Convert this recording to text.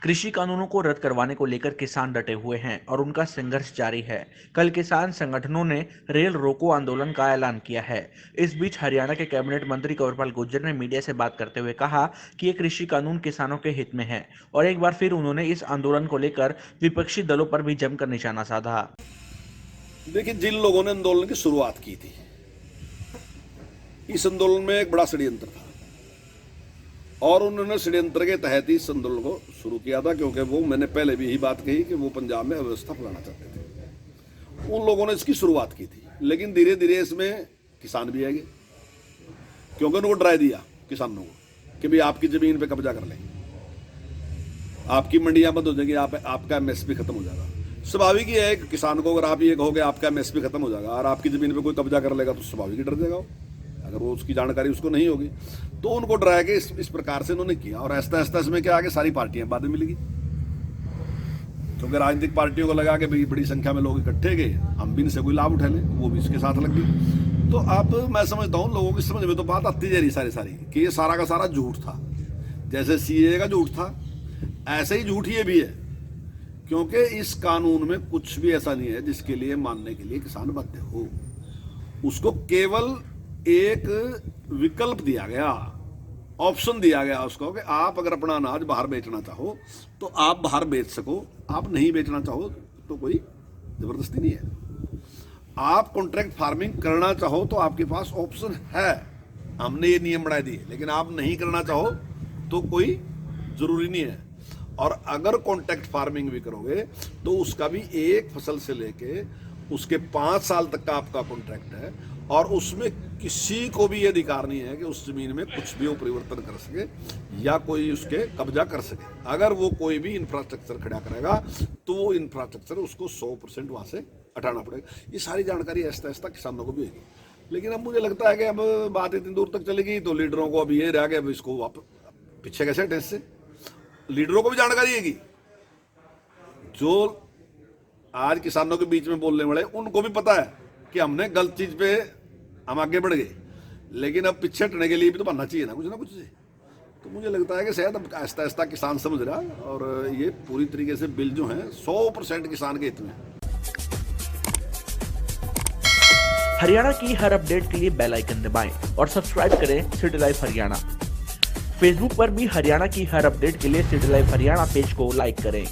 कृषि कानूनों को रद्द करवाने को लेकर किसान डटे हुए हैं और उनका संघर्ष जारी है। कल किसान संगठनों ने रेल रोको आंदोलन का ऐलान किया है। इस बीच हरियाणा के कैबिनेट मंत्री कंवरपाल गुर्जर ने मीडिया से बात करते हुए कहा कि ये कृषि कानून किसानों के हित में है और एक बार फिर उन्होंने इस आंदोलन को लेकर विपक्षी दलों पर भी जमकर निशाना साधा। देखिए, जिन लोगों ने आंदोलन की शुरुआत की थी, इस आंदोलन में एक बड़ा षड्यंत्र था और उन्होंने षड्यंत्र के तहत ही इस आंदोलन को शुरू किया था, क्योंकि वो मैंने पहले भी यही बात कही कि वो पंजाब में अव्यवस्था फैलाना चाहते थे। उन लोगों ने इसकी शुरुआत की थी, लेकिन धीरे धीरे इसमें किसान भी आएंगे, क्योंकि उनको डरा दिया किसानों को कि भाई आपकी जमीन पे कब्जा कर लेंगे, आपकी मंडियां बंद हो जाएंगी, आपका एमएसपी खत्म हो जाएगा। स्वाभाविक ही है कि किसान को अगर आप ये कहोगे आपका एमएसपी खत्म हो जाएगा और आपकी जमीन पे कोई कब्जा कर लेगा, तो स्वाभाविक ही डर जाएगा वो, अगर वो उसकी जानकारी उसको नहीं होगी। तो उनको डराया के इस प्रकार से उन्होंने किया और ऐसा ऐसा इसमें क्या आगे सारी पार्टियां बाद में मिलेगी, क्योंकि राजनीतिक पार्टियों को लगा कि भाई बड़ी संख्या में लोग इकट्ठे गए, हम भी इनसे कोई लाभ उठा लें, वो भी इसके साथ लग गई। तो अब मैं समझता हूँ लोगों की समझ में तो बात आती जा रही सारी कि ये सारा का सारा झूठ था। जैसे सीए का झूठ था, ऐसे ही झूठ ये भी है, क्योंकि इस कानून में कुछ भी ऐसा नहीं है जिसके लिए मानने के लिए किसान बाध्य हो। उसको केवल एक विकल्प दिया गया, ऑप्शन दिया गया उसको कि आप अगर अपना अनाज बाहर बेचना चाहो तो आप बाहर बेच सको, आप नहीं बेचना चाहो तो कोई जबरदस्ती नहीं है। आप कॉन्ट्रैक्ट फार्मिंग करना चाहो तो आपके पास ऑप्शन है, हमने ये नियम बना दिए, लेकिन आप नहीं करना चाहो तो कोई जरूरी नहीं है। और अगर कॉन्ट्रैक्ट फार्मिंग भी करोगे तो उसका भी एक फसल से लेके उसके 5 साल तक का आपका कॉन्ट्रैक्ट है और उसमें किसी को भी ये अधिकार नहीं है कि उस जमीन में कुछ भी वो परिवर्तन कर सके या कोई उसके कब्जा कर सके। अगर वो कोई भी इंफ्रास्ट्रक्चर खड़ा करेगा तो वो इंफ्रास्ट्रक्चर उसको 100% वहां से हटाना पड़ेगा। ये सारी जानकारी ऐसा ऐसा किसानों को भी होगी, लेकिन अब मुझे लगता है कि अब बात इतनी दूर तक चलेगी तो लीडरों को अब ये रह गया, इसको पीछे कैसे हटे इससे। लीडरों को भी जानकारी है, जो आज किसानों के बीच में बोलने वाले उनको भी पता है कि हमने गलत चीज पे हम आगे बढ़ गए, लेकिन अब पीछे हटने के लिए भी तो बनना चाहिए ना कुछ से। तो मुझे लगता है कि शायद अब आहिस्ता आहिस्ता किसान समझ रहा है और ये पूरी तरीके से बिल जो है 100% किसान के हित में। हरियाणा की हर अपडेट के लिए बेल आइकन दबाएं और सब्सक्राइब करें सिटी लाइव हरियाणा। फेसबुक पर भी हरियाणा की हर अपडेट के लिए सिटी लाइव हरियाणा पेज को लाइक करें।